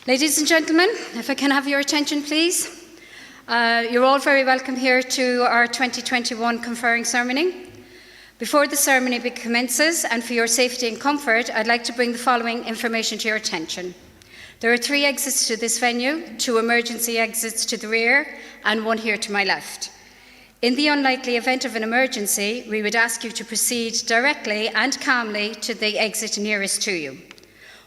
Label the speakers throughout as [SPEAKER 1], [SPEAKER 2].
[SPEAKER 1] Ladies and gentlemen, if I can have your attention, please. You're all very welcome here to our 2021 conferring ceremony. Before the ceremony commences, and for your safety and comfort, I'd like to bring the following information to your attention. There are 3 exits to this venue, 2 emergency exits to the rear, and 1 here to my left. In the unlikely event of an emergency, we would ask you to proceed directly and calmly to the exit nearest to you.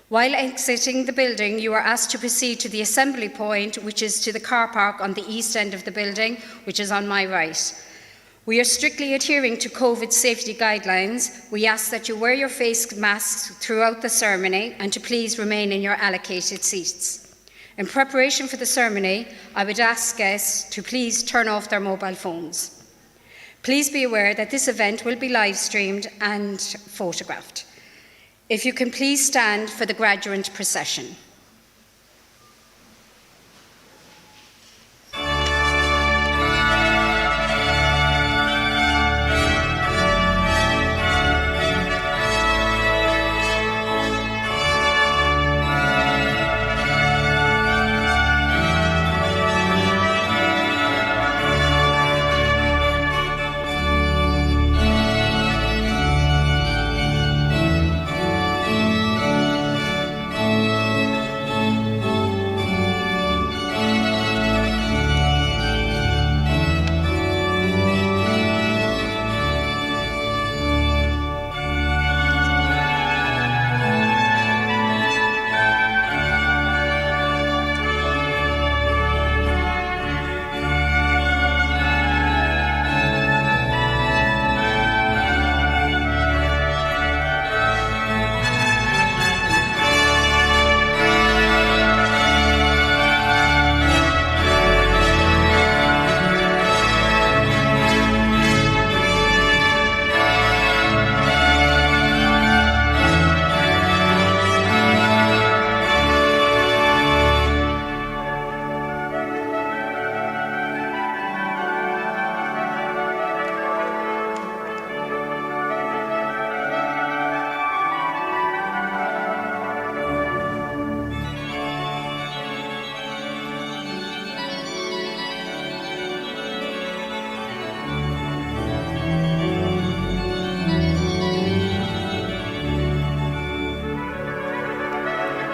[SPEAKER 1] While exiting the building, you are asked to proceed to the assembly point, which is to the car park on the east end of the building, which is on my right. We are strictly adhering to COVID safety guidelines. We ask that you wear your face masks throughout the ceremony and to please remain in your allocated seats. In preparation for the ceremony, I would ask guests to please turn off their mobile phones. Please be aware that this event will be live streamed and photographed. If you can please stand for the graduate procession.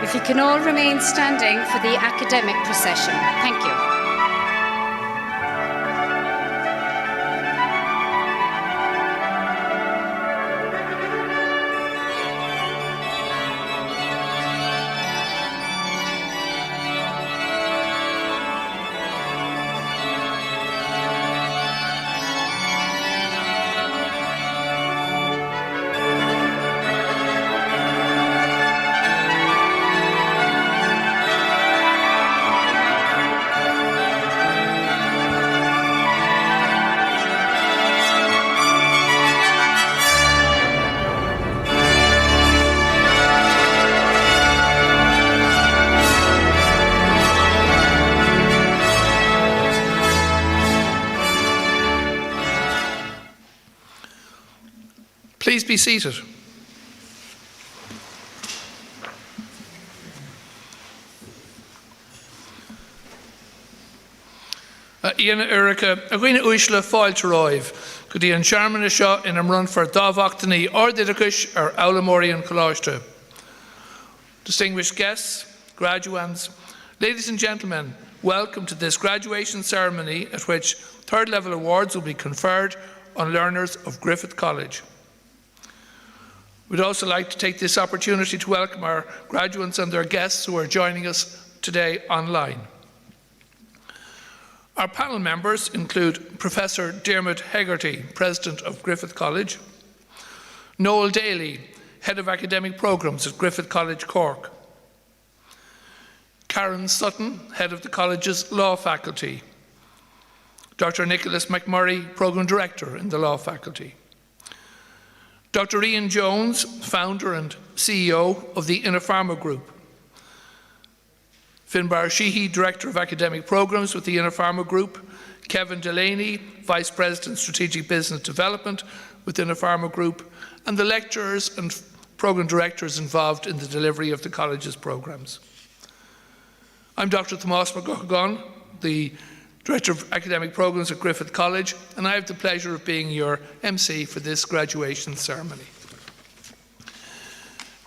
[SPEAKER 1] If you can all remain standing for the academic procession. Thank you.
[SPEAKER 2] Please be seated. Ian Erica, Agreena Uishla Foil Taroiv, Gudian Sharman Shaw in Run for Davachtani or Didikush or Aulamorian Colashta. Distinguished guests, graduands, ladies and gentlemen, welcome to this graduation ceremony at which 3rd level awards will be conferred on learners of Griffith College. We'd also like to take this opportunity to welcome our graduates and their guests who are joining us today online. Our panel members include Professor Dermot Hegarty, President of Griffith College, Noel Daly, Head of Academic Programmes at Griffith College, Cork, Karen Sutton, Head of the College's Law Faculty, Dr. Nicholas McMurray, Programme Director in the Law Faculty, Dr. Ian Jones, Founder and CEO of the Innopharma Group, Finbar Sheehy, Director of Academic Programmes with the Innopharma Group, Kevin Delaney, Vice President Strategic Business Development with the Innopharma Group, and the lecturers and programme directors involved in the delivery of the college's programmes. I'm Dr. Tomás McGuckagon, the Director of Academic Programmes at Griffith College, and I have the pleasure of being your MC for this graduation ceremony.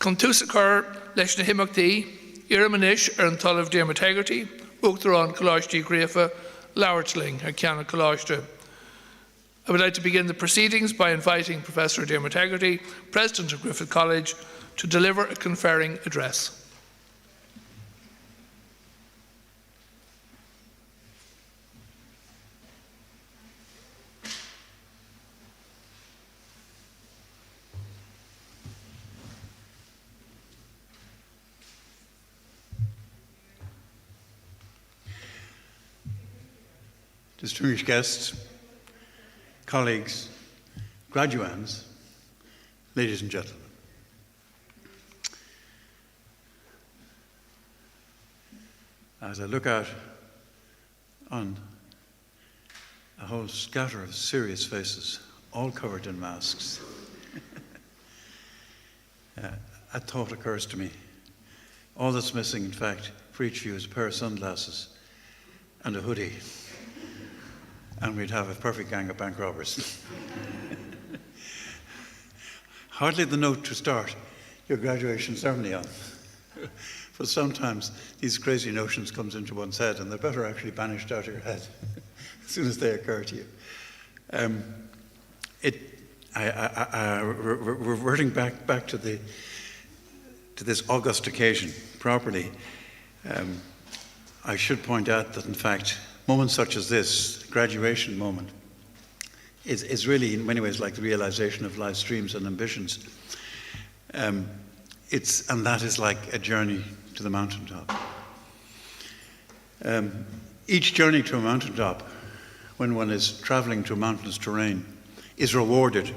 [SPEAKER 2] Con túsachar leis na himachtaí, Iramanis an talamh Dermategrity, Uachtarán Coláiste Gréfa, Lauertling ar Ceanna Coláiste. I would like to begin the proceedings by inviting Professor Dermategrity, President of Griffith College, to deliver a conferring address.
[SPEAKER 3] Distinguished guests, colleagues, graduands, ladies and gentlemen. As I look out on a whole scatter of serious faces, all covered in masks, a thought occurs to me. All that's missing, in fact, for each of you is a pair of sunglasses and a hoodie. And we'd have a perfect gang of bank robbers. Hardly the note to start your graduation ceremony on. But sometimes these crazy notions comes into one's head and they're better actually banished out of your head as soon as they occur to you. Reverting back to this august occasion properly, I should point out that in fact moments such as this, graduation moment, is really in many ways like the realization of life's dreams and ambitions. And that is like a journey to the mountaintop. Each journey to a mountaintop, when one is traveling to a mountainous terrain, is rewarded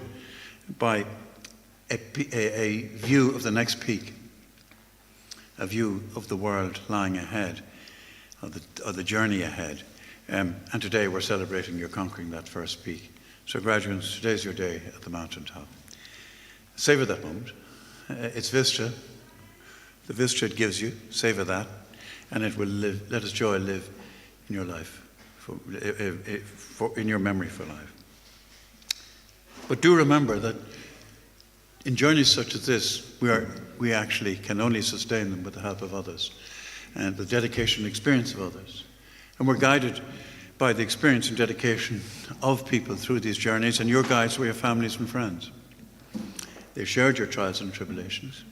[SPEAKER 3] by a view of the next peak, a view of the world lying ahead, of the journey ahead. And today we're celebrating your conquering that first peak. So graduates, today's your day at the mountaintop. Savor that moment. It's vista. The vista it gives you, savor that, and it will live. Let its joy live in your life, in your memory for life. But do remember that in journeys such as this, we actually can only sustain them with the help of others and the dedication and experience of others. And we're guided by the experience and dedication of people through these journeys, and your guides were your families and friends. They shared your trials and tribulations,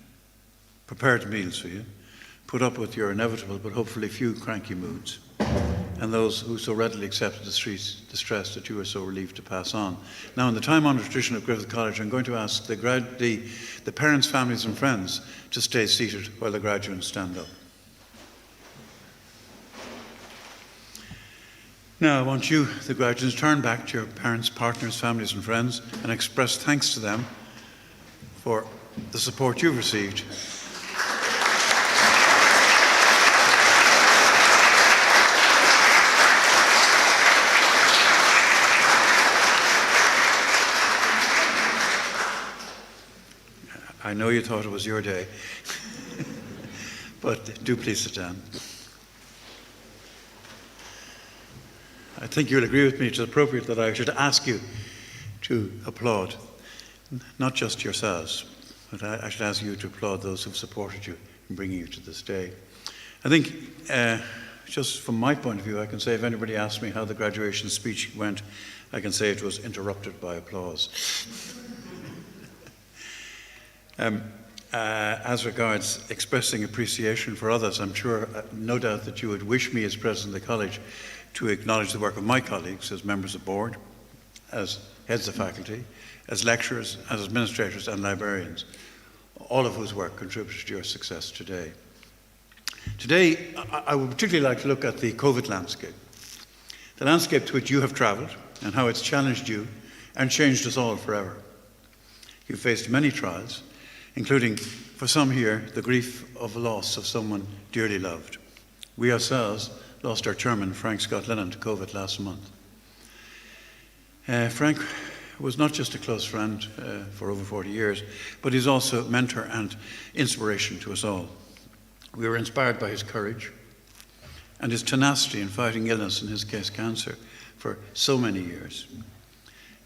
[SPEAKER 3] prepared meals for you, put up with your inevitable but hopefully few cranky moods, and those who so readily accepted the stress that you were so relieved to pass on. Now, in the time-honoured tradition of Griffith College, I'm going to ask the parents, families and friends to stay seated while the graduates stand up. Now, I want you, the graduates, to turn back to your parents, partners, families and friends and express thanks to them for the support you've received. I know you thought it was your day, but do please sit down. I think you'll agree with me it's appropriate that I should ask you to applaud, not just yourselves, but I should ask you to applaud those who've supported you in bringing you to this day. I think, just from my point of view, I can say if anybody asked me how the graduation speech went, I can say it was interrupted by applause. As regards expressing appreciation for others, I'm sure, no doubt that you would wish me as President of the College to acknowledge the work of my colleagues as members of board, as heads of faculty, as lecturers, as administrators and librarians, all of whose work contributed to your success today. Today, I would particularly like to look at the COVID landscape, the landscape to which you have travelled and how it's challenged you and changed us all forever. You've faced many trials, including, for some here, the grief of the loss of someone dearly loved. We ourselves lost our chairman, Frank Scott Lennon, to COVID last month. Frank was not just a close friend for over 40 years, but he's also a mentor and inspiration to us all. We were inspired by his courage, and his tenacity in fighting illness, in his case cancer, for so many years.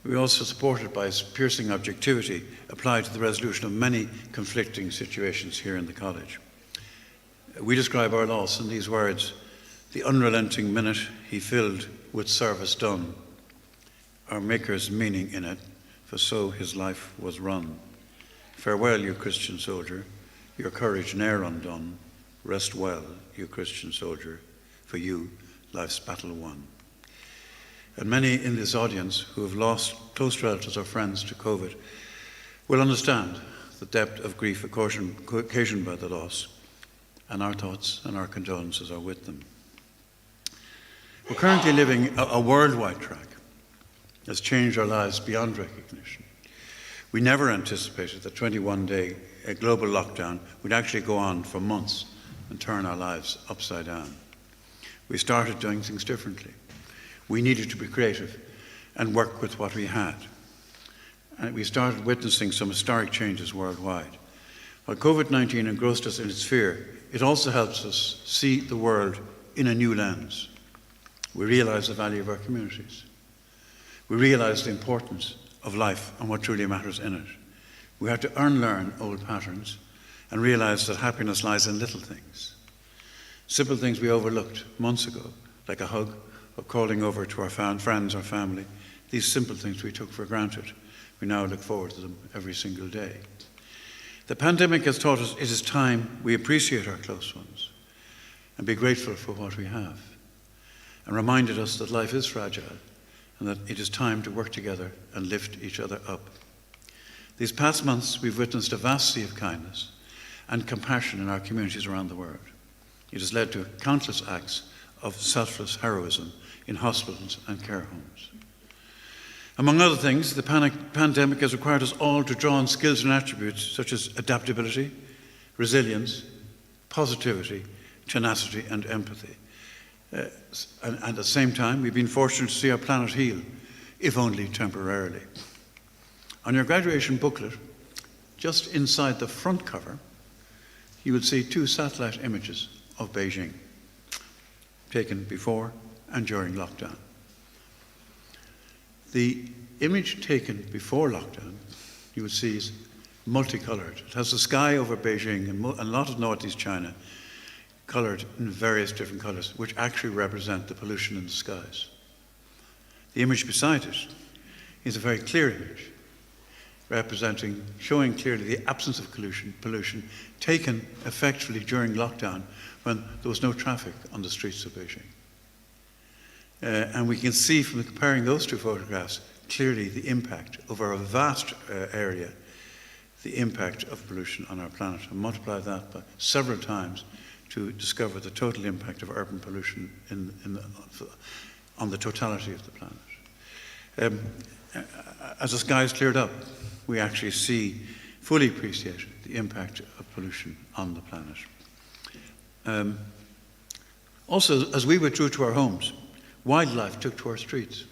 [SPEAKER 3] We are also supported by his piercing objectivity applied to the resolution of many conflicting situations here in the college. We describe our loss in these words: the unrelenting minute he filled with service done, our Maker's meaning in it, for so his life was run. Farewell, you Christian soldier, your courage ne'er undone. Rest well, you Christian soldier, for you life's battle won. And many in this audience who have lost close relatives or friends to COVID will understand the depth of grief occasioned by the loss, and our thoughts and our condolences are with them. We're currently living a worldwide track that's changed our lives beyond recognition. We never anticipated that 21-day global lockdown would actually go on for months and turn our lives upside down. We started doing things differently. We needed to be creative and work with what we had. And we started witnessing some historic changes worldwide. While COVID-19 engrossed us in its fear, it also helps us see the world in a new lens. We realize the value of our communities. We realize the importance of life and what truly matters in it. We have to unlearn old patterns and realize that happiness lies in little things. Simple things we overlooked months ago, like a hug, or calling over to our friends or family. These simple things we took for granted. We now look forward to them every single day. The pandemic has taught us it is time we appreciate our close ones and be grateful for what we have, and reminded us that life is fragile and that it is time to work together and lift each other up. These past months, we've witnessed a vast sea of kindness and compassion in our communities around the world. It has led to countless acts of selfless heroism in hospitals and care homes. Among other things, the pandemic has required us all to draw on skills and attributes such as adaptability, resilience, positivity, tenacity, and empathy. And at the same time, we've been fortunate to see our planet heal, if only temporarily. On your graduation booklet, just inside the front cover, you will see 2 satellite images of Beijing, taken before and during lockdown. The image taken before lockdown, you will see, is multicolored. It has the sky over Beijing and a lot of northeast China colored in various different colors, which actually represent the pollution in the skies. The image beside it is a very clear image, showing clearly the absence of pollution taken effectively during lockdown when there was no traffic on the streets of Beijing. And we can see from comparing those 2 photographs clearly the impact over a vast area, the impact of pollution on our planet, and multiply that by several times to discover the total impact of urban pollution on the totality of the planet. As the skies cleared up, we actually fully appreciate the impact of pollution on the planet. Also, as we withdrew to our homes, wildlife took to our streets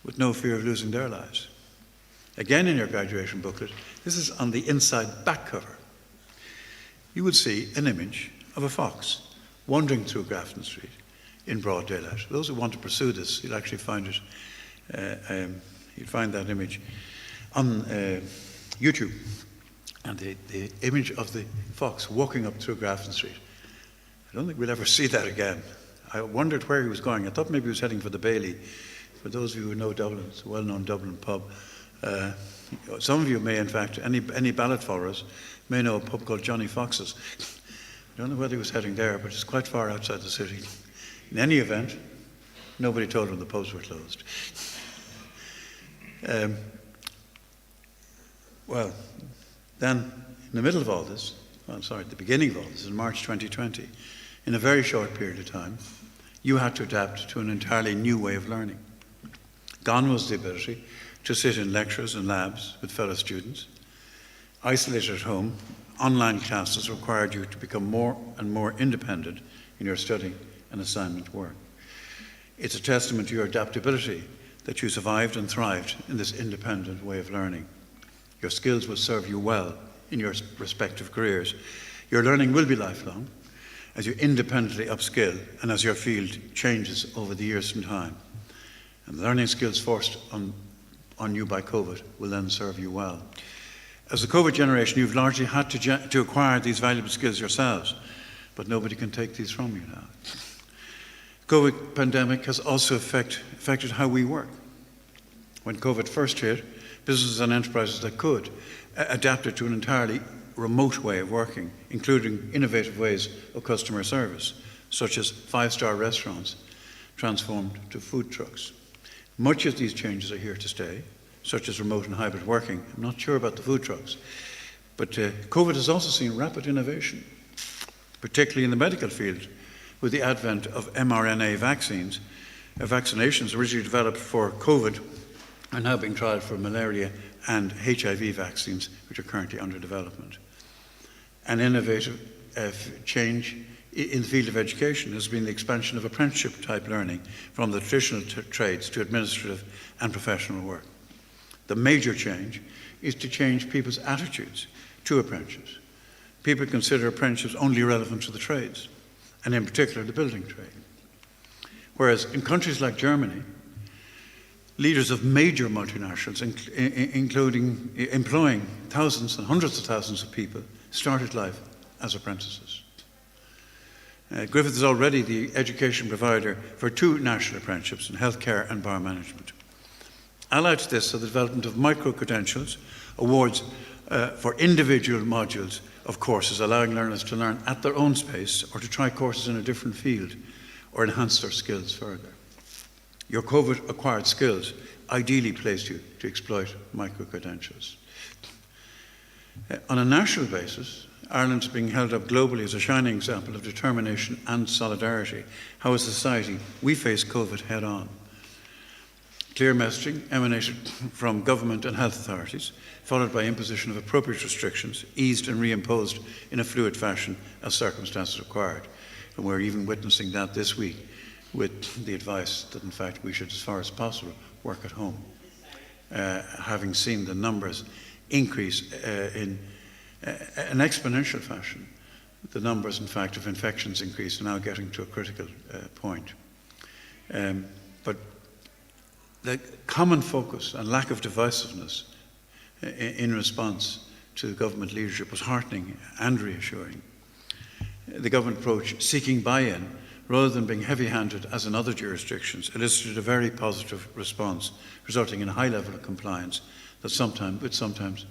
[SPEAKER 3] with no fear of losing their lives. Again, in your graduation booklet, this is on the inside back cover. You would see an image of a fox wandering through Grafton Street in broad daylight. Those who want to pursue this, you'll actually find it. You'll find that image on YouTube, and the image of the fox walking up through Grafton Street. I don't think we'll ever see that again. I wondered where he was going. I thought maybe he was heading for the Bailey. For those of you who know Dublin, it's a well-known Dublin pub. Some of you may, in fact, any ballot followers may know a pub called Johnny Fox's. I don't know whether he was heading there, but it's quite far outside the city. In any event, nobody told him the pubs were closed. Well, then, in the middle of all this, at the beginning of all this, in March 2020, in a very short period of time, you had to adapt to an entirely new way of learning. Gone was the ability to sit in lectures and labs with fellow students. Isolated at home, online classes required you to become more and more independent in your study and assignment work. It's a testament to your adaptability that you survived and thrived in this independent way of learning. Your skills will serve you well in your respective careers. Your learning will be lifelong, as you independently upskill and as your field changes over the years and time. And the learning skills forced on you by COVID will then serve you well. As the COVID generation, you've largely had to acquire these valuable skills yourselves, but nobody can take these from you now. The COVID pandemic has also affected how we work. When COVID first hit, businesses and enterprises that could adapted to an entirely remote way of working, including innovative ways of customer service, such as five-star restaurants transformed to food trucks. Much of these changes are here to stay, such as remote and hybrid working. I'm not sure about the food trucks, but COVID has also seen rapid innovation, particularly in the medical field, with the advent of mRNA vaccines. Vaccinations originally developed for COVID are now being trialled for malaria and HIV vaccines, which are currently under development. An innovative change in the field of education has been the expansion of apprenticeship-type learning from the traditional trades to administrative and professional work. The major change is to change people's attitudes to apprenticeships. People consider apprenticeships only relevant to the trades, and in particular the building trade. Whereas in countries like Germany, leaders of major multinationals, including employing thousands and hundreds of thousands of people, started life as apprentices. Griffith is already the education provider for 2 national apprenticeships in healthcare and bar management. Allied to this are the development of micro-credentials, awards for individual modules of courses, allowing learners to learn at their own pace or to try courses in a different field or enhance their skills further. Your COVID-acquired skills ideally place you to exploit micro-credentials. On a national basis, Ireland is being held up globally as a shining example of determination and solidarity. How as a society we face COVID head-on. Clear messaging emanated from government and health authorities, followed by imposition of appropriate restrictions, eased and reimposed in a fluid fashion as circumstances required. And we're even witnessing that this week with the advice that in fact we should, as far as possible, work at home. Having seen the numbers increase in an exponential fashion, the numbers in fact of infections increase are now getting to a critical point. But the common focus and lack of divisiveness in response to government leadership was heartening and reassuring. The government approach, seeking buy-in rather than being heavy-handed as in other jurisdictions, elicited a very positive response, resulting in a high level of compliance that sometimes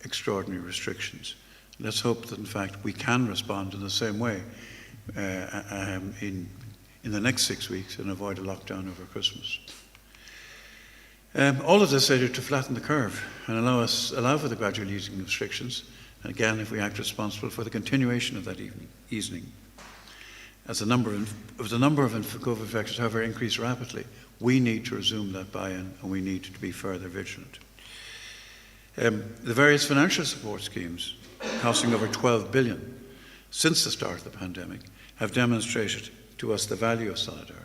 [SPEAKER 3] extraordinary restrictions. Let's hope that in fact we can respond in the same way in the next 6 weeks and avoid a lockdown over Christmas. All of this aided to flatten the curve and allow for the gradual easing of restrictions, and again, if we act responsible, for the continuation of that easing. As the number of COVID infections, however, increased rapidly, we need to resume that buy-in and we need to be further vigilant. The various financial support schemes, costing over 12 billion since the start of the pandemic, have demonstrated to us the value of solidarity.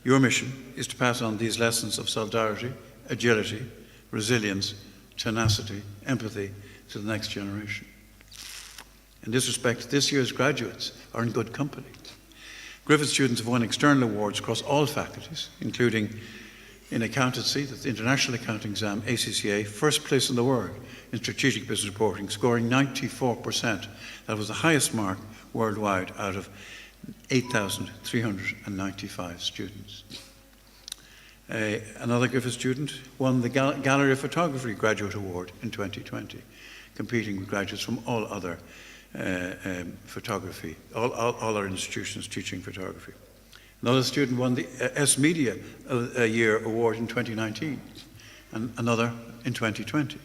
[SPEAKER 3] Your mission is to pass on these lessons of solidarity, agility, resilience, tenacity, empathy to the next generation. In this respect, this year's graduates are in good company. Griffith students have won external awards across all faculties, including in accountancy, the International Accounting Exam, ACCA, first place in the world in strategic business reporting, scoring 94%. That was the highest mark worldwide out of 8,395 students. Another Griffith student won the Gallery of Photography Graduate Award in 2020, competing with graduates from all other photography, all our institutions teaching photography. Another student won the S Media Year Award in 2019, and another in 2020.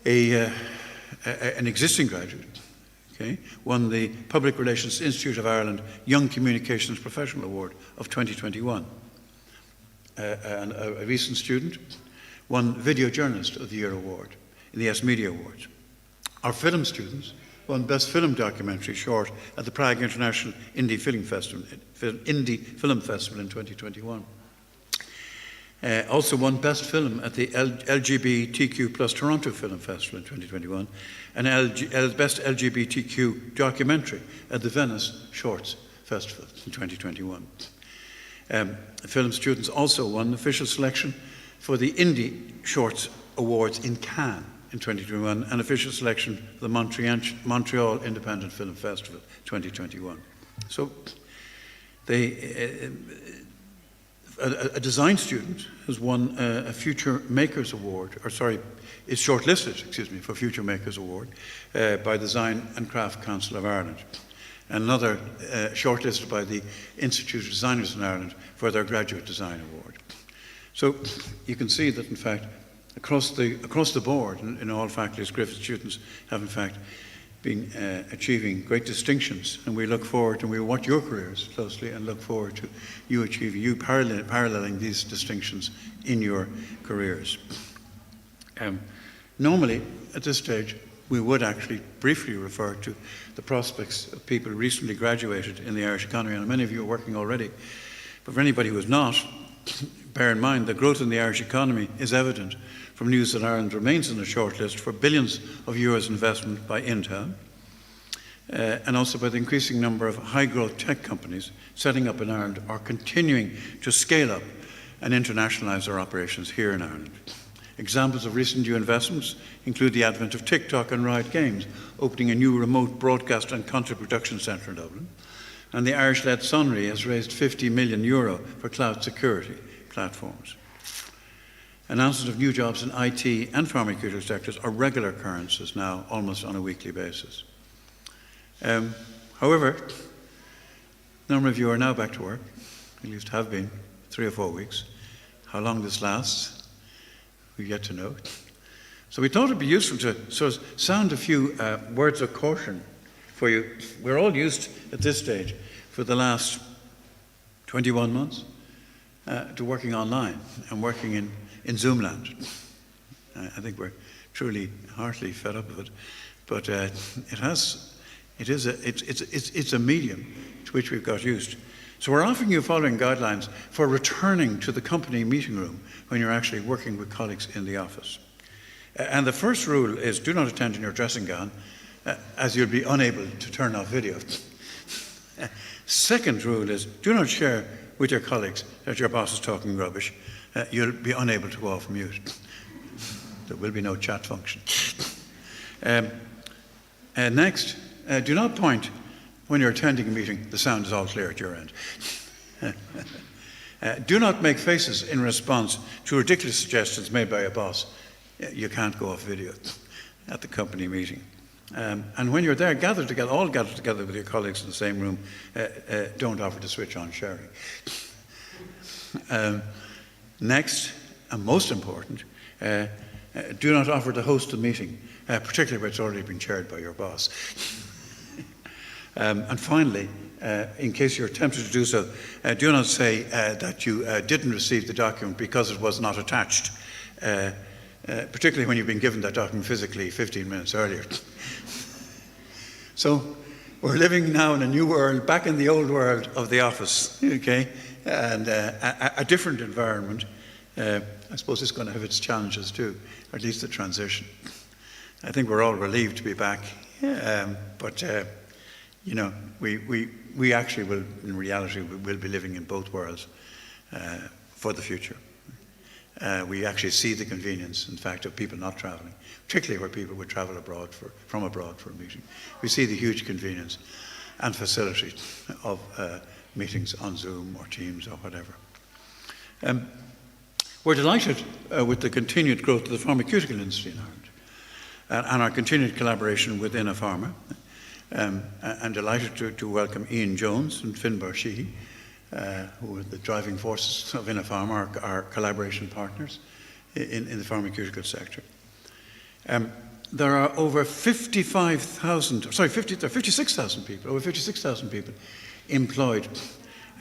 [SPEAKER 3] An existing graduate won the Public Relations Institute of Ireland Young Communications Professional Award of 2021. And a recent student won Video Journalist of the Year Award in the S Media Awards. Our film students won Best Film Documentary Short at the Prague International Indie Film Festival in 2021. Also won Best Film at the LGBTQ plus Toronto Film Festival in 2021, and Best LGBTQ Documentary at the Venice Shorts Festival in 2021. Film students also won official selection for the Indie Shorts Awards in Cannes in 2021 and official selection for the Montreal Independent Film Festival 2021. So a design student has won a Future Makers Award, is shortlisted, for Future Makers Award by Design and Craft Council of Ireland. Another shortlisted by the Institute of Designers in Ireland for their Graduate Design Award. So you can see that, in fact, across the board, in all faculties, Griffith students have, in fact, been achieving great distinctions, and we look forward, and we watch your careers closely, and look forward to you paralleling these distinctions in your careers. Normally, at this stage, we would actually briefly refer to the prospects of people recently graduated in the Irish economy, and many of you are working already. But for anybody who is not, bear in mind the growth in the Irish economy is evident from news that Ireland remains in the shortlist for billions of euros investment by Intel, and also by the increasing number of high-growth tech companies setting up in Ireland or continuing to scale up and internationalise their operations here in Ireland. Examples of recent new investments include the advent of TikTok and Riot Games, opening a new remote broadcast and content production centre in Dublin, and the Irish-led Sonry has raised €50 million for cloud security platforms. Announcements of new jobs in IT and pharmaceutical sectors are regular occurrences now, almost on a weekly basis. However, a number of you are now back to work, at least have been, 3 or 4 weeks. How long this lasts, we've yet to know. So we thought it'd be useful to sort of sound a few words of caution for you. We're all used at this stage, for the last 21 months, to working online and working in Zoom land. I think we're truly heartily fed up with it, but it's a medium to which we've got used. So we're offering you following guidelines for returning to the company meeting room when you're actually working with colleagues in the office. And the first rule is do not attend in your dressing gown, as you'll be unable to turn off video. Second rule is do not share with your colleagues that your boss is talking rubbish. You'll be unable to go off mute. There will be no chat function. Next, do not point when you're attending a meeting. The sound is all clear at your end. Do not make faces in response to ridiculous suggestions made by a boss. You can't go off video at the company meeting. And when you're there, all gather together with your colleagues in the same room. Don't offer to switch on sharing. Next, and most important, do not offer to host a meeting, particularly where it's already been chaired by your boss. And finally, in case you're tempted to do so, do not say that you didn't receive the document because it was not attached, particularly when you've been given that document physically 15 minutes earlier. So we're living now in a new world, back in the old world of the office, okay, and a different environment. I suppose it's going to have its challenges too, or at least the transition. I think we're all relieved to be back, but we actually will, in reality, will be living in both worlds for the future. We actually see the convenience, in fact, of people not travelling, particularly where people would travel from abroad for a meeting. We see the huge convenience and facility of meetings on Zoom or Teams or whatever. We're delighted with the continued growth of the pharmaceutical industry in Ireland and our continued collaboration with Innopharma. I'm delighted to welcome Ian Jones and Finbar Sheehy, who are the driving forces of Innopharma, our collaboration partners in the pharmaceutical sector. There are over 56,000 people, over 56,000 people employed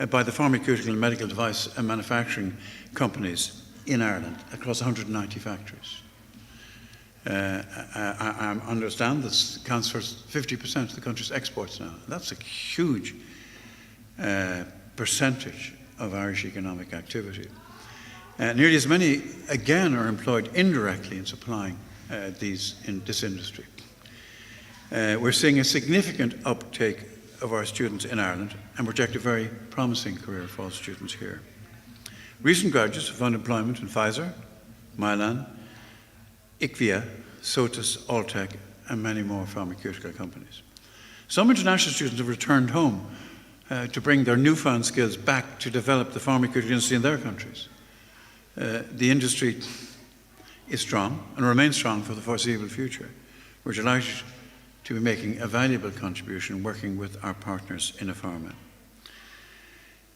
[SPEAKER 3] by the pharmaceutical and medical device and manufacturing companies in Ireland across 190 factories. I understand this accounts for 50% of the country's exports now. That's a huge percentage of Irish economic activity. Nearly as many, again, are employed indirectly in supplying this industry. We're seeing a significant uptake of our students in Ireland and project a very promising career for all students here. Recent graduates have found employment in Pfizer, Mylan, IQVIA, Sotus, Alltech, and many more pharmaceutical companies. Some international students have returned home to bring their newfound skills back to develop the pharmaceutical industry in their countries. The industry is strong and remains strong for the foreseeable future. We're delighted to be making a valuable contribution working with our partners in Innopharma.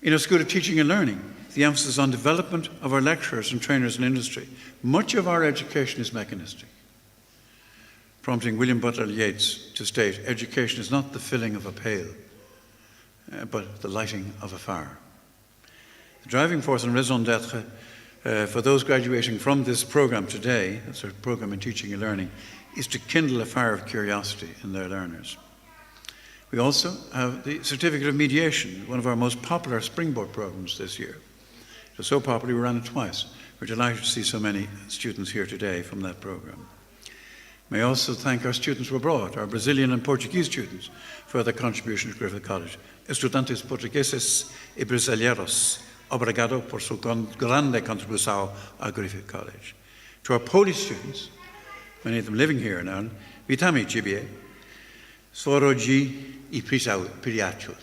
[SPEAKER 3] In our School of Teaching and Learning, the emphasis on development of our lecturers and trainers in industry. Much of our education is mechanistic, prompting William Butler Yeats to state, education is not the filling of a pail, but the lighting of a fire. The driving force and raison d'etre for those graduating from this program today, that's our program in teaching and learning, is to kindle a fire of curiosity in their learners. We also have the Certificate of Mediation, one of our most popular springboard programs this year. It was so popular we ran it twice. We're delighted to see so many students here today from that program. May I also thank our students from abroad, our Brazilian and Portuguese students, for their contribution to Griffith College. Estudantes portugueses y brasileiros, obrigado por su grande contribução a Griffith College. To our Polish students, many of them living here now, witamy Ciebie, Swarodzi I Priaciul.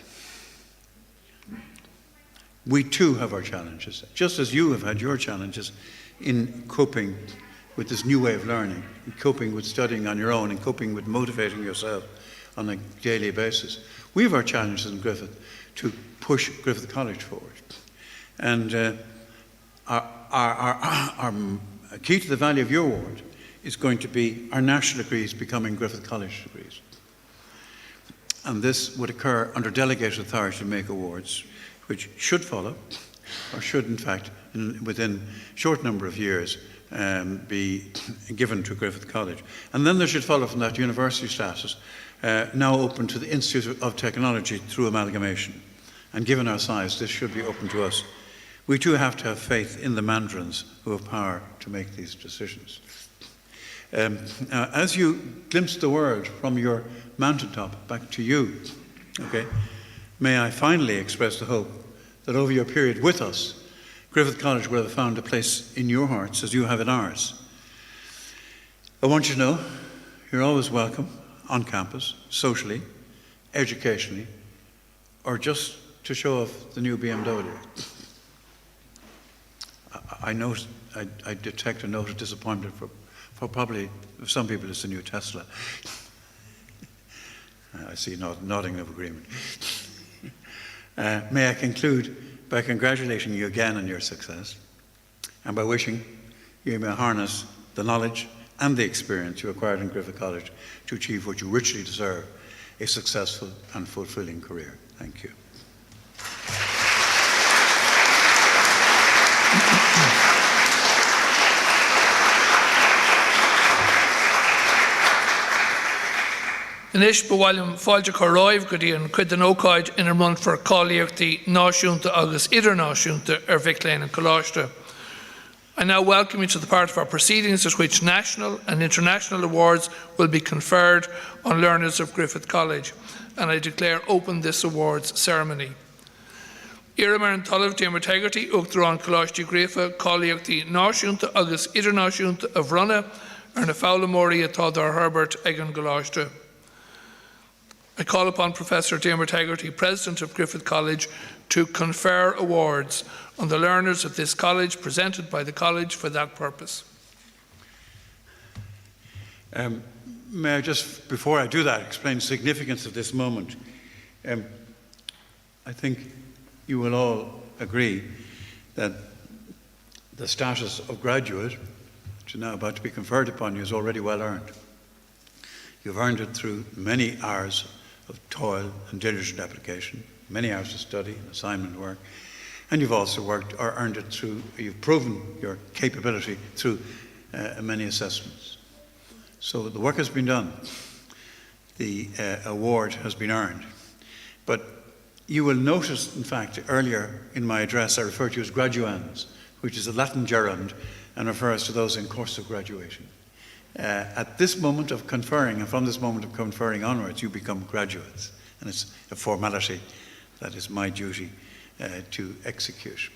[SPEAKER 3] We too have our challenges, just as you have had your challenges in coping with this new way of learning, in coping with studying on your own, and coping with motivating yourself on a daily basis. We have our challenges in Griffith to push Griffith College forward. And our key to the value of your award is going to be our national degrees becoming Griffith College degrees. And this would occur under delegated authority to make awards, which should follow, or should in fact, within a short number of years, be given to Griffith College. And then there should follow from that university status, now open to the Institute of Technology through amalgamation. And given our size, this should be open to us. We too have to have faith in the mandarins who have power to make these decisions. As you glimpse the world from your mountaintop back to you, okay, may I finally express the hope that over your period with us, Griffith College will have found a place in your hearts as you have in ours. I want you to know you're always welcome on campus, socially, educationally, or just to show off the new BMW. I detect a note of disappointment for probably some people it's a new Tesla. I see nodding of agreement. May I conclude by congratulating you again on your success and by wishing you may harness the knowledge and the experience you acquired in Griffith College to achieve what you richly deserve, a successful and fulfilling career. Thank you.
[SPEAKER 2] Inis bhfuilm fáilte go ráibh go dtí an cuid an ócáid ina run for cáilíochtaí náisiúnta agus idirnáisiúnta ar Bhic Léinn an Coláiste. I now welcome you to the part of our proceedings at which national and international awards will be conferred on learners of Griffith College, and I declare open this awards ceremony. Iarmar an talamh déimar teagartaí uachtar an Coláiste Gréfa cáilíochtaí náisiúnta agus idirnáisiúnta a bhronna ar na fálamóirí atá dar Herbert ag an Coláiste. I call upon Professor Diarmuid Hegarty, President of Griffith College, to confer awards on the learners of this college presented by the college for that purpose.
[SPEAKER 3] May I just, before I do that, explain the significance of this moment? I think you will all agree that the status of graduate, which is now about to be conferred upon you, is already well earned. You've earned it through many hours of toil and diligent application, many hours of study and assignment work, and you've also worked or earned it through, you've proven your capability through many assessments. So the work has been done. The award has been earned. But you will notice, in fact, earlier in my address I referred to you as graduands. which is a Latin gerund and refers to those in course of graduation. At this moment of conferring, and from this moment of conferring onwards, you become graduates. And it's a formality that is my duty to execute.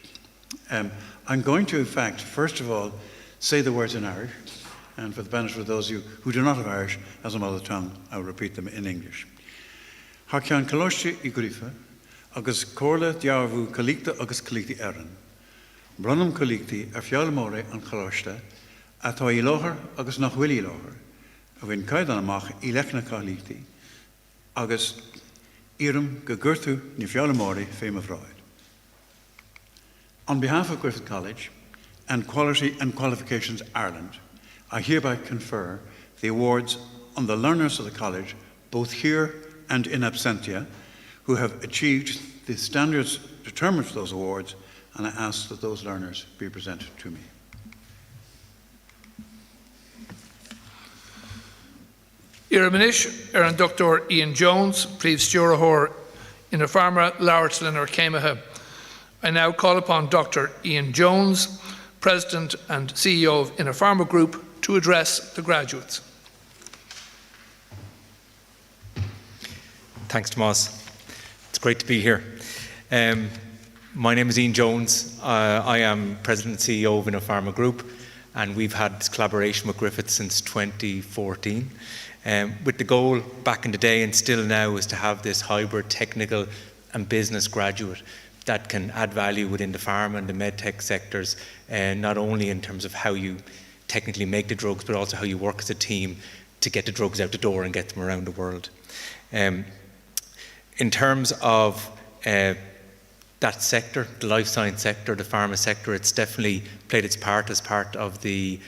[SPEAKER 3] I'm going to, in fact, first of all, say the words in Irish. And for the benefit of those of you who do not have Irish as a mother tongue, I will repeat them in English. Ha ceann colóiste I Griffith, agus cóla diabhú colícta agus colícta éireann. Brunam colícta ar fealmóra an colóiste, atá I láthair agus nach bhfuil I láthair, a bhíonn caiid an amach I lechna colícta, agus iarm go gcuirtú ní fealmóra féim a bhráid. On behalf of Griffith College and Quality and Qualifications Ireland, I hereby confer the awards on the learners of the college, both here and in absentia, who have achieved the standards determined for those awards, and I ask that those learners be presented to me.
[SPEAKER 2] Iramanish an Dr. Ian Jones, please Stewart Innopharma, Lauretlin or Camaha. I now call upon Dr. Ian Jones, President and CEO of Innopharma Group, to address the graduates.
[SPEAKER 4] Thanks, Tomas. It's great to be here. My name is Ian Jones. I am President and CEO of Innopharma Group, and we've had this collaboration with Griffith since 2014. With the goal back in the day and still now is to have this hybrid technical and business graduate that can add value within the pharma and the medtech sectors, not only in terms of how you technically make the drugs, but also how you work as a team to get the drugs out the door and get them around the world. In terms of that sector, the life science sector, the pharma sector, it's definitely played its part as part of the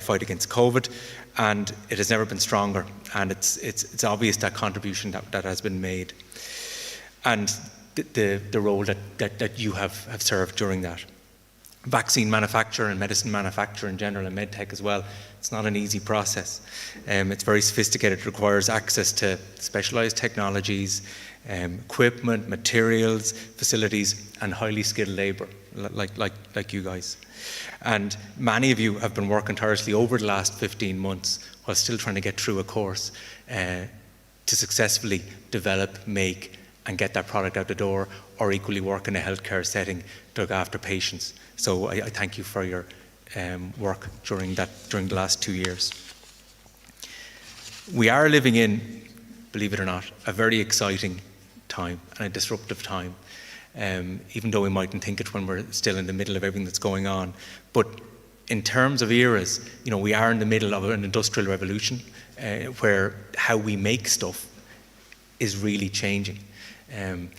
[SPEAKER 4] fight against COVID, and it has never been stronger. And it's obvious that contribution that has been made, and the role that you have served during that. Vaccine manufacture and medicine manufacture in general, and medtech as well, it's not an easy process. It's very sophisticated. It requires access to specialised technologies, equipment, materials, facilities, and highly skilled labour, like you guys. And many of you have been working tirelessly over the last 15 months while still trying to get through a course to successfully develop, make, and get that product out the door, or equally work in a healthcare setting to look after patients. So I thank you for your work during the last 2 years. We are living in, believe it or not, a very exciting time and a disruptive time, even though we mightn't think it when we're still in the middle of everything that's going on. But in terms of eras, we are in the middle of an industrial revolution where how we make stuff is really changing. And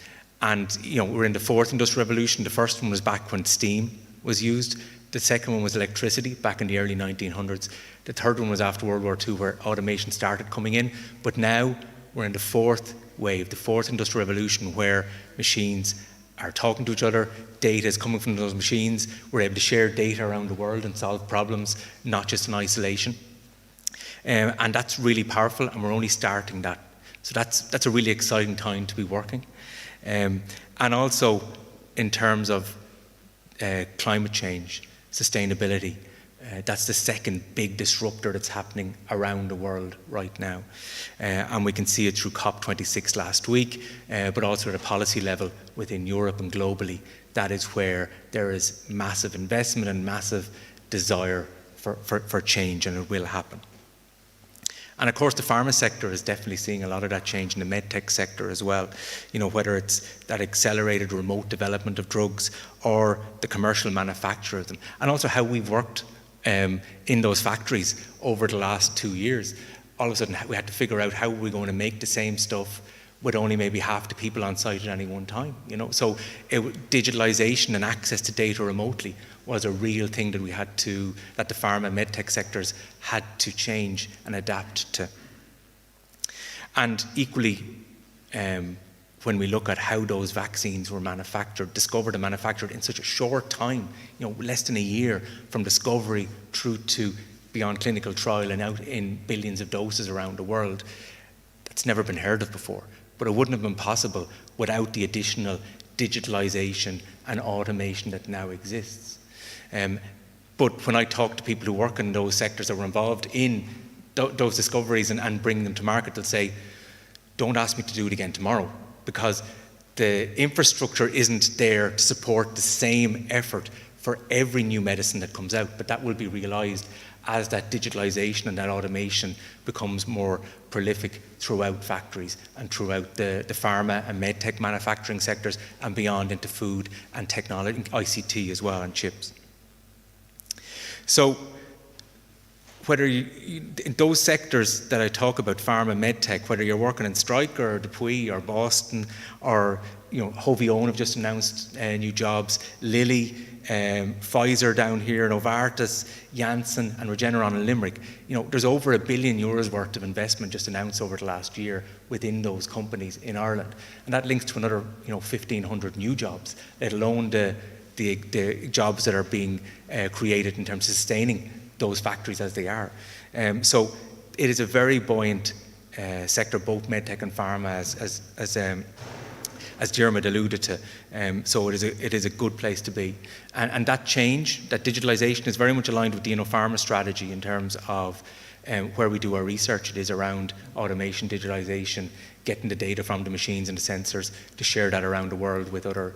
[SPEAKER 4] we're in the fourth industrial revolution. The first one was back when steam was used. The second one was electricity back in the early 1900s. The third one was after World War II, where automation started coming in. But now we're in the fourth wave, the fourth industrial revolution, where machines are talking to each other, data is coming from those machines, we're able to share data around the world and solve problems, not just in isolation. And that's really powerful, and we're only starting that. So that's a really exciting time to be working. And also in terms of climate change, sustainability, that's the second big disruptor that's happening around the world right now. And we can see it through COP26 last week, but also at a policy level within Europe and globally. That is where there is massive investment and massive desire for change, and it will happen. And of course, the pharma sector is definitely seeing a lot of that change in the medtech sector as well. Whether it's that accelerated remote development of drugs or the commercial manufacture of them, and also how we've worked in those factories over the last 2 years. All of a sudden, we had to figure out how we're going to make the same stuff with only maybe half the people on site at any one time. So digitalization and access to data remotely was a real thing that that the pharma and medtech sectors had to change and adapt to. And equally, when we look at how those vaccines were discovered and manufactured in such a short time, less than a year from discovery through to beyond clinical trial and out in billions of doses around the world, that's never been heard of before. But it wouldn't have been possible without the additional digitalization and automation that now exists. But when I talk to people who work in those sectors that were involved in those discoveries and bring them to market, they'll say, don't ask me to do it again tomorrow, because the infrastructure isn't there to support the same effort for every new medicine that comes out, but that will be realised as that digitalisation and that automation becomes more prolific throughout factories and throughout the pharma and medtech manufacturing sectors and beyond into food and technology, ICT as well, and chips. So whether in those sectors that I talk about, pharma, medtech, whether you're working in Stryker or Dupuy or Boston or Hovione have just announced new jobs, Lilly, Pfizer down here, Novartis, Janssen and Regeneron and Limerick, there's over €1 billion worth of investment just announced over the last year within those companies in Ireland. And that links to another 1,500 new jobs, let alone the jobs that are being created in terms of sustaining those factories as they are. So it is a very buoyant sector, both medtech and pharma, as Jeremy alluded to. So it is a good place to be. And that change, that digitalisation, is very much aligned with the Innopharma strategy in terms of where we do our research. It is around automation, digitalisation, getting the data from the machines and the sensors to share that around the world with other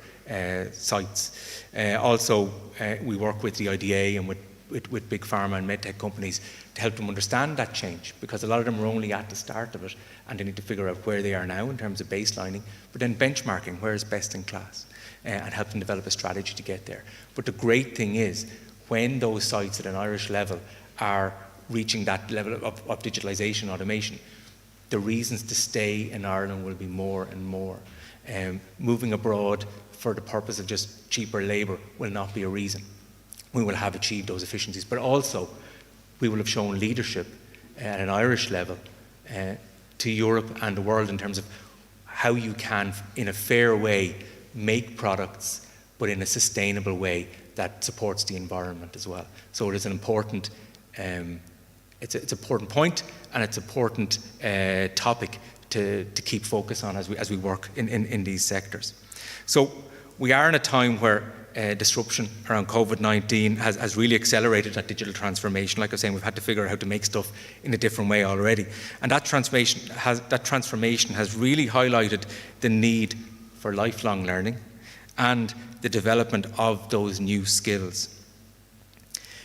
[SPEAKER 4] sites. Also, we work with the IDA and with big pharma and medtech companies to help them understand that change, because a lot of them are only at the start of it and they need to figure out where they are now in terms of baselining, but then benchmarking where is best in class and help them develop a strategy to get there. But the great thing is, when those sites at an Irish level are reaching that level of digitalisation, automation, the reasons to stay in Ireland will be more and more. Moving abroad for the purpose of just cheaper labour will not be a reason. We will have achieved those efficiencies, but also we will have shown leadership at an Irish level to Europe and the world in terms of how you can, in a fair way, make products, but in a sustainable way that supports the environment as well. So it is an important, it's an important point, and it's an important topic to keep focus on as we work in these sectors. So we are in a time where disruption around COVID-19 has really accelerated that digital transformation. Like I was saying, we've had to figure out how to make stuff in a different way already. And that transformation has really highlighted the need for lifelong learning and the development of those new skills.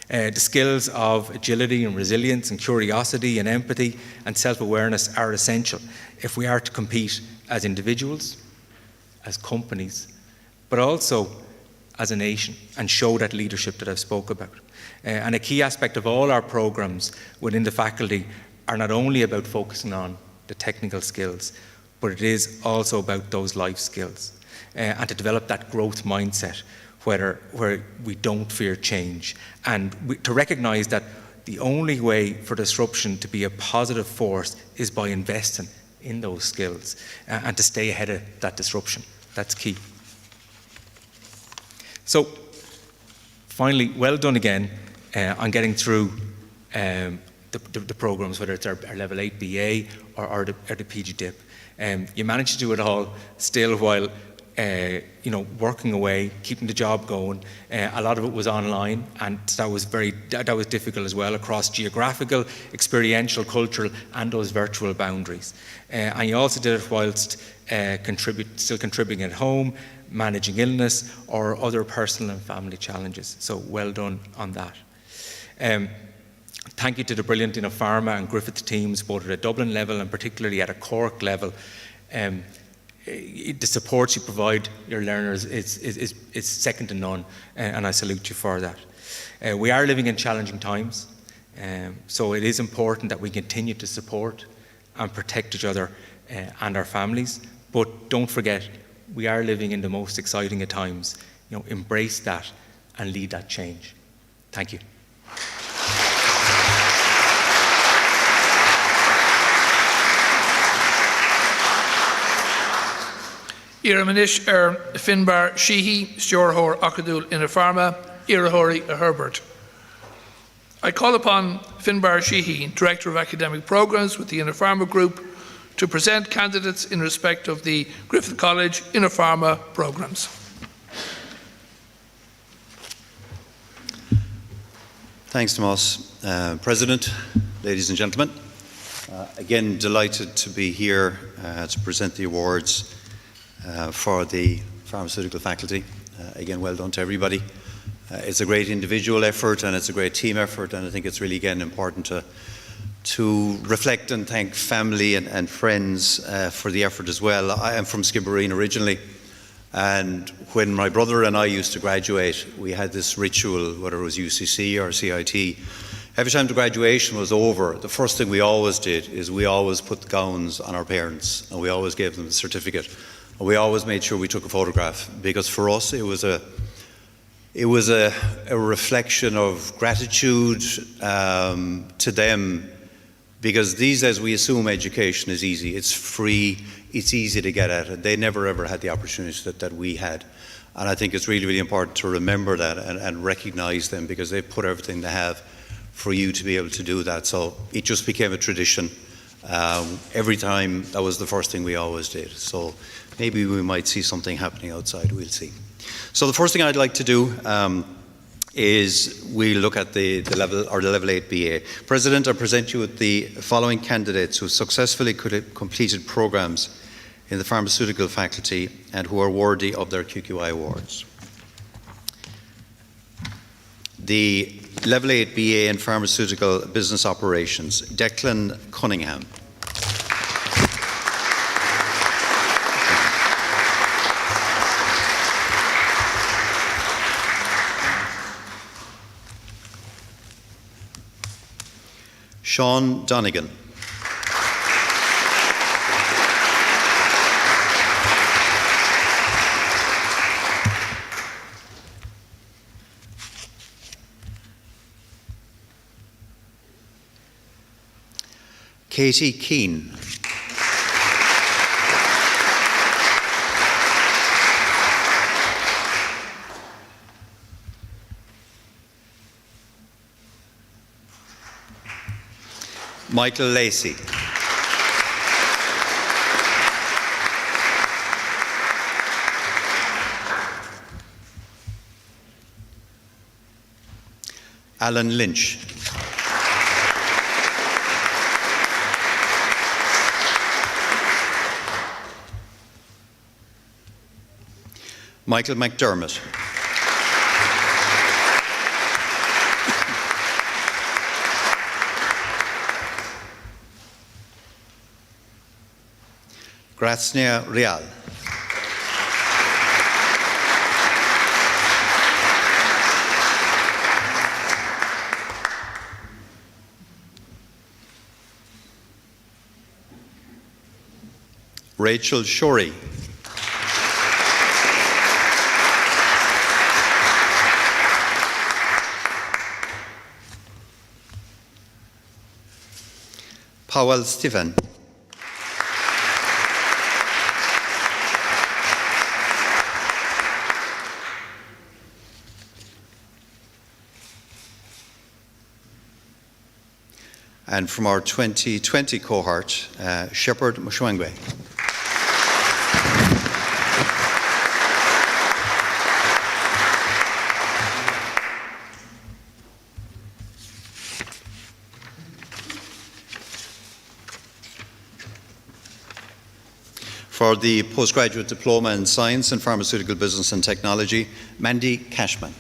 [SPEAKER 4] The skills of agility and resilience and curiosity and empathy and self-awareness are essential if we are to compete as individuals, as companies, but also as a nation, and show that leadership that I've spoke about. And a key aspect of all our programmes within the faculty are not only about focusing on the technical skills, but it is also about those life skills and to develop that growth mindset where we don't fear change, and to recognise that the only way for disruption to be a positive force is by investing in those skills and to stay ahead of that disruption. That's key. So, finally, well done again on getting through the programmes, whether it's our Level 8 BA or the PG DIP. You managed to do it all still while working away, keeping the job going. A lot of it was online, and that was difficult as well, across geographical, experiential, cultural, and those virtual boundaries. And you also did it whilst still contributing at home, managing illness or other personal and family challenges. So well done on that. Thank you to the brilliant Innopharma and Griffith teams, both at a Dublin level and particularly at a Cork level. The support you provide your learners is second to none, and I salute you for that. We are living in challenging times, so it is important that we continue to support and protect each other and our families. But don't forget, we are living in the most exciting of times. Embrace that and lead that change. Thank you.
[SPEAKER 2] Iramanish Finbar Sheehy, Stjorhor Akadul Innopharma, Irahori Herbert. I call upon Finbar Sheehy, Director of Academic Programmes with the Innopharma Group, to present candidates in respect of the Griffith College Innopharma programmes.
[SPEAKER 5] Thanks, Tomas. President, ladies and gentlemen, again delighted to be here to present the awards for the pharmaceutical faculty. Again, well done to everybody. It's a great individual effort and it's a great team effort, and I think it's really, again, important to reflect and thank family and friends for the effort as well. I am from Skibbereen originally, and when my brother and I used to graduate, we had this ritual, whether it was UCC or CIT. Every time the graduation was over, the first thing we always did is we always put the gowns on our parents, and we always gave them the certificate. And we always made sure we took a photograph, because for us it was a reflection of gratitude to them, because these days we assume education is easy, it's free, it's easy to get at it. They never ever had the opportunities that we had. And I think it's really, really important to remember that and recognise them, because they put everything they have for you to be able to do that. So it just became a tradition. Every time, that was the first thing we always did. So maybe we might see something happening outside, we'll see. So the first thing I'd like to do is we look at the level 8 BA. President, I present you with the following candidates who successfully completed programs in the pharmaceutical faculty and who are worthy of their QQI awards. The level 8 BA in pharmaceutical business operations, Declan Cunningham. Sean Donegan. Katie Keane. Michael Lacey. Alan Lynch. Michael McDermott. Graznia Real. Rachel Shorey. Powell Stephen. And from our 2020 cohort, Shepherd Mushwangwe. For the postgraduate diploma in science and pharmaceutical business and technology, Mandy Cashman.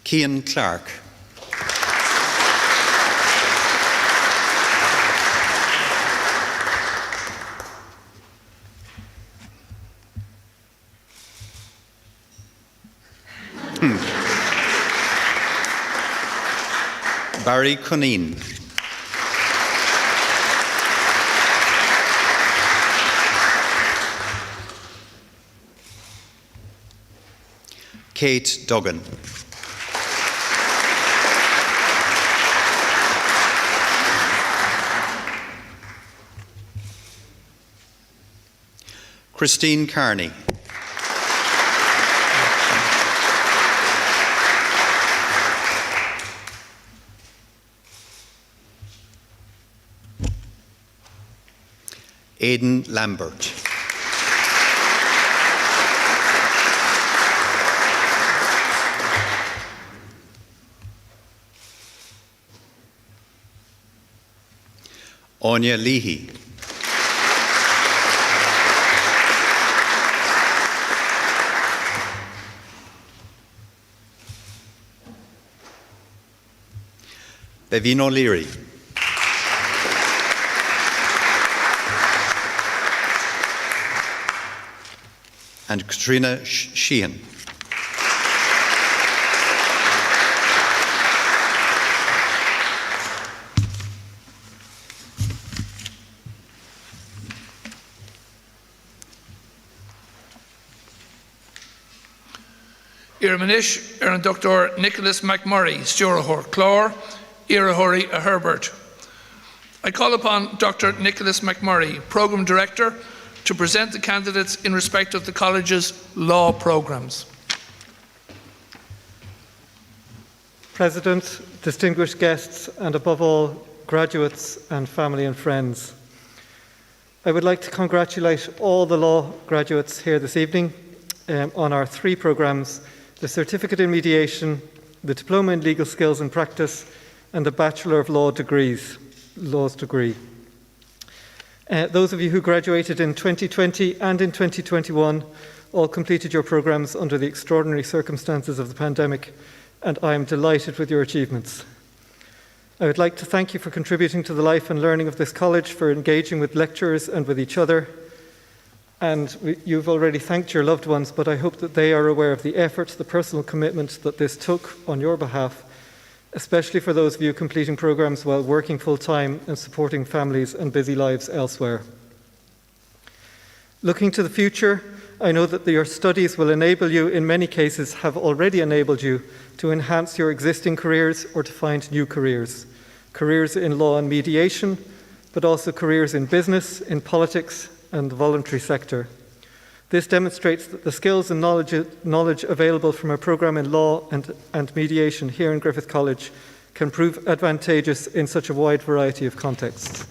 [SPEAKER 5] Cian Clark. Barry Cuneen. Kate Duggan. Christine Carney. Aidan Lambert. Anya Leahy. Bevin O'Leary. And Katrina Sheehan.
[SPEAKER 2] Irmanish Aaron Dr. Nicholas McMurray, Stewart Clore, Irahuri Herbert. I call upon Dr. Nicholas McMurray, Programme Director, to present the candidates in respect of the college's law programmes.
[SPEAKER 6] President, distinguished guests, and above all, graduates and family and friends. I would like to congratulate all the law graduates here this evening on our 3 programmes: the Certificate in Mediation, the Diploma in Legal Skills and Practice, and the Bachelor of Laws degree. Those of you who graduated in 2020 and in 2021 all completed your programmes under the extraordinary circumstances of the pandemic, and I am delighted with your achievements. I would like to thank you for contributing to the life and learning of this college, for engaging with lecturers and with each other. And you've already thanked your loved ones, but I hope that they are aware of the effort, the personal commitment that this took on your behalf, especially for those of you completing programmes while working full-time and supporting families and busy lives elsewhere. Looking to the future, I know that your studies will enable you, in many cases have already enabled you, to enhance your existing careers or to find new careers. Careers in law and mediation, but also careers in business, in politics, and the voluntary sector. This demonstrates that the skills and knowledge available from a programme in law and mediation here in Griffith College can prove advantageous in such a wide variety of contexts.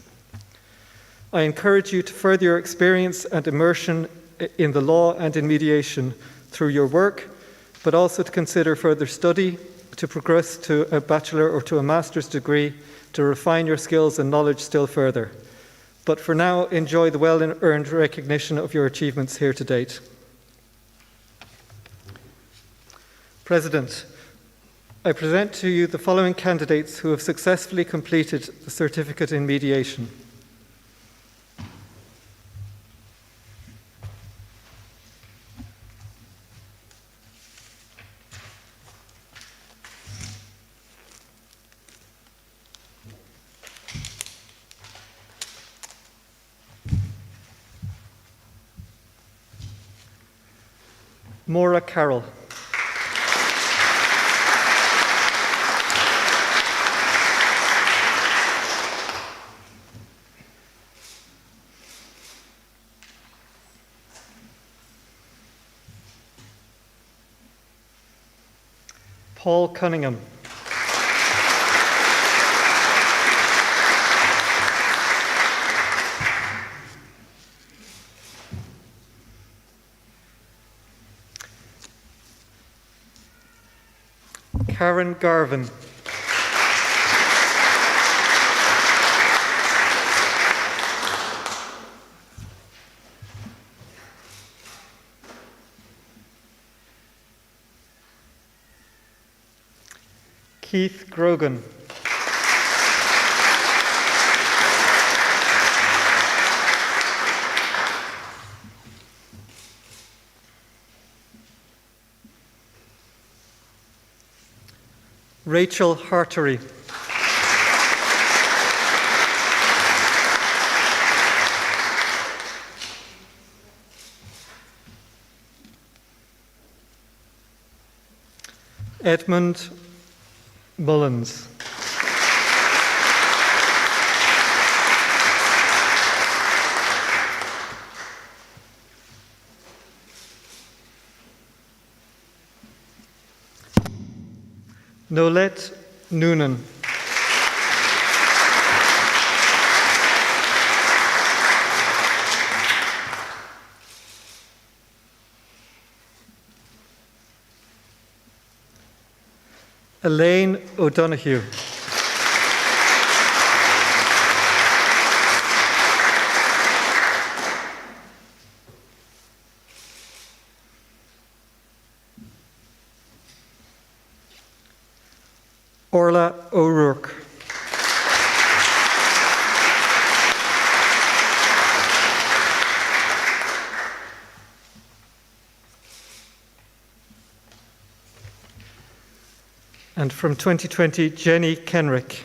[SPEAKER 6] I encourage you to further your experience and immersion in the law and in mediation through your work, but also to consider further study, to progress to a bachelor or to a master's degree, to refine your skills and knowledge still further. But for now, enjoy the well-earned recognition of your achievements here to date. President, I present to you the following candidates who have successfully completed the Certificate in Mediation. Maura Carroll. Paul Cunningham. Karen Garvin. Keith Grogan. Rachel Hartery. Edmund Mullins. Nolette Noonan. Elaine O'Donoghue. Orla O'Rourke. And from 2020, Jenny Kenrick.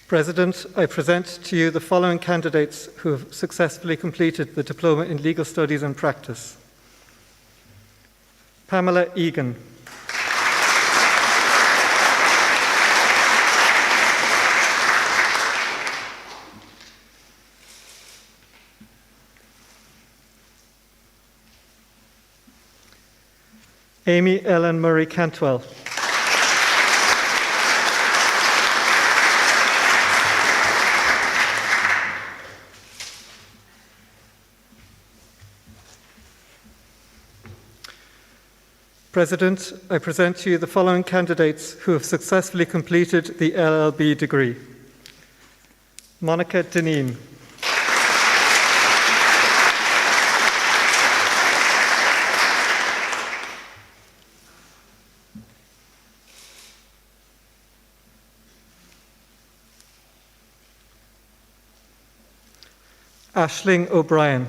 [SPEAKER 6] President, I present to you the following candidates who have successfully completed the Diploma in Legal Studies and Practice. Pamela Egan. Amy Ellen Murray Cantwell. President, I present to you the following candidates who have successfully completed the LLB degree. Monica Deneen. Aisling O'Brien.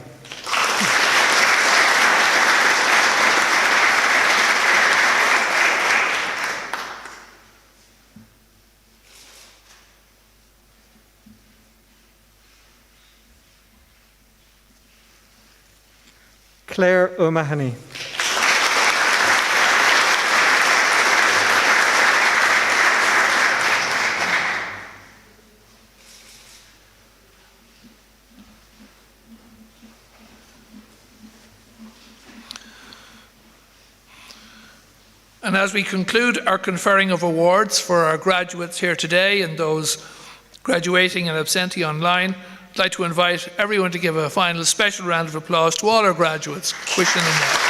[SPEAKER 6] Claire O'Mahony.
[SPEAKER 2] And as we conclude our conferring of awards for our graduates here today and those graduating in absentee online, I'd like to invite everyone to give a final special round of applause to all our graduates. Wishing them well.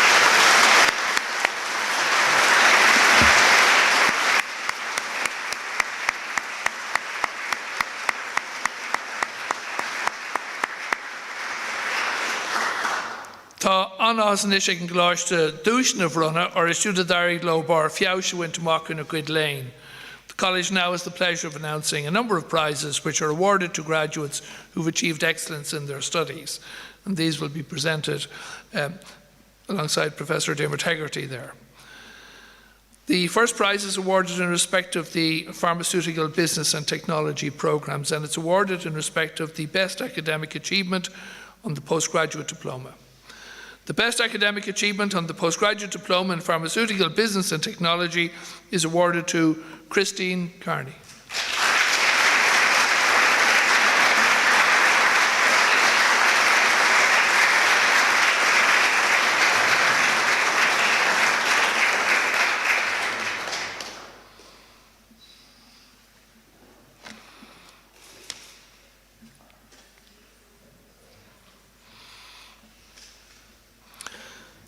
[SPEAKER 2] Tá anás an isig an gláiste dúisna bhronna or isúda darí glóbar fiáise wint amach in a good lane. The College now has the pleasure of announcing a number of prizes which are awarded to graduates who've achieved excellence in their studies. And these will be presented alongside Professor Dermot Hegarty there. The first prize is awarded in respect of the Pharmaceutical Business and Technology programmes, and it's awarded in respect of the best academic achievement on the postgraduate diploma. The best academic achievement on the postgraduate diploma in Pharmaceutical Business and Technology is awarded to Christine Carney.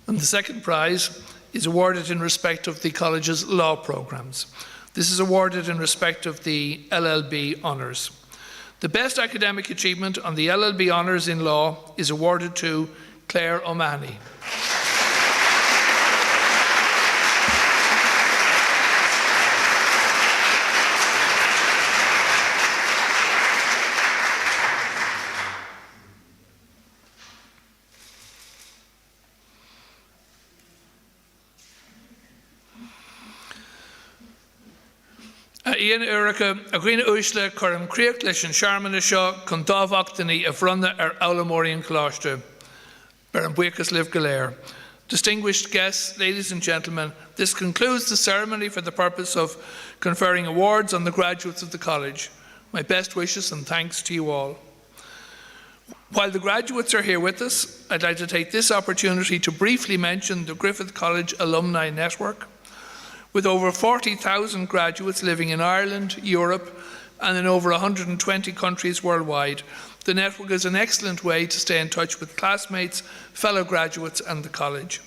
[SPEAKER 2] And the second prize is awarded in respect of the college's law programmes. This is awarded in respect of the LLB honours. The best academic achievement on the LLB honours in law is awarded to Claire O'Mahony. Ian Urica, a Green Uisla, Coram Creek, Lishan Sharman Shaw, Condav Octany, Afrunda, Aulamorian Closter, Berambuicas Liv Galair. Distinguished guests, ladies and gentlemen, this concludes the ceremony for the purpose of conferring awards on the graduates of the college. My best wishes and thanks to you all. While the graduates are here with us, I'd like to take this opportunity to briefly mention the Griffith College Alumni Network. With over 40,000 graduates living in Ireland, Europe, and in over 120 countries worldwide, the network is an excellent way to stay in touch with classmates, fellow graduates, and the college.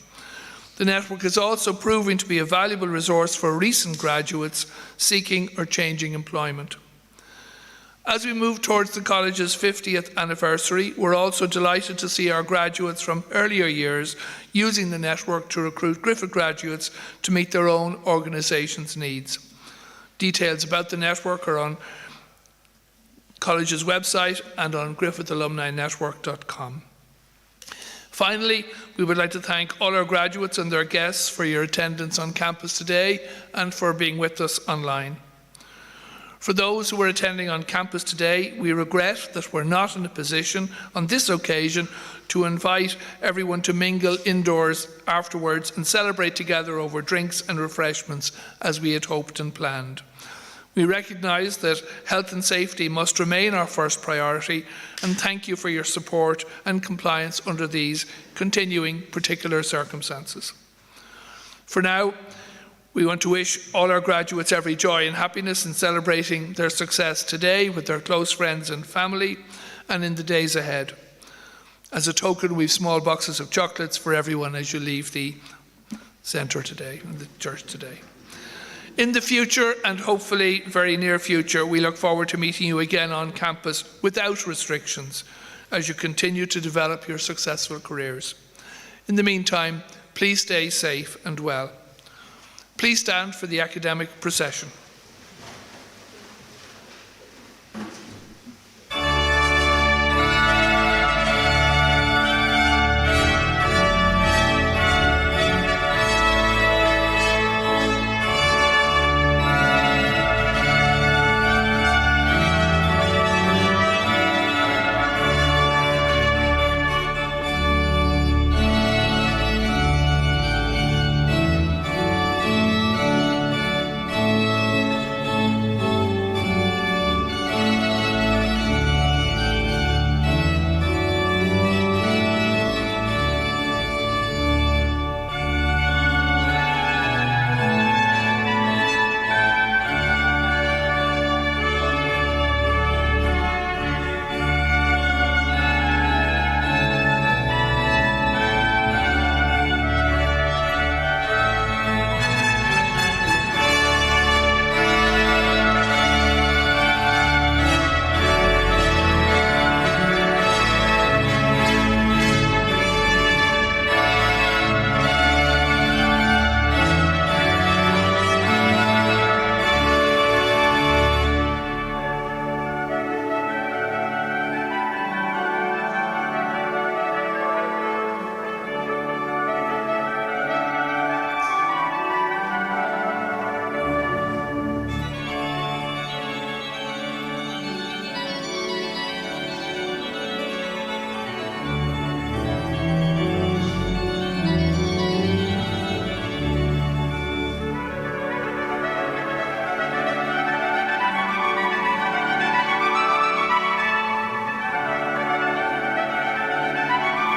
[SPEAKER 2] The network is also proving to be a valuable resource for recent graduates seeking or changing employment. As we move towards the college's 50th anniversary, we're also delighted to see our graduates from earlier years using the network to recruit Griffith graduates to meet their own organisation's needs. Details about the network are on college's website and on griffithalumninetwork.com. Finally, we would like to thank all our graduates and their guests for your attendance on campus today and for being with us online. For those who are attending on campus today, we regret that we're not in a position on this occasion to invite everyone to mingle indoors afterwards and celebrate together over drinks and refreshments as we had hoped and planned. We recognise that health and safety must remain our first priority, and thank you for your support and compliance under these continuing particular circumstances. For now, we want to wish all our graduates every joy and happiness in celebrating their success today with their close friends and family and in the days ahead. As a token, we have small boxes of chocolates for everyone as you leave the centre today, the church today. In the future, and hopefully very near future, we look forward to meeting you again on campus without restrictions as you continue to develop your successful careers. In the meantime, please stay safe and well. Please stand for the academic procession.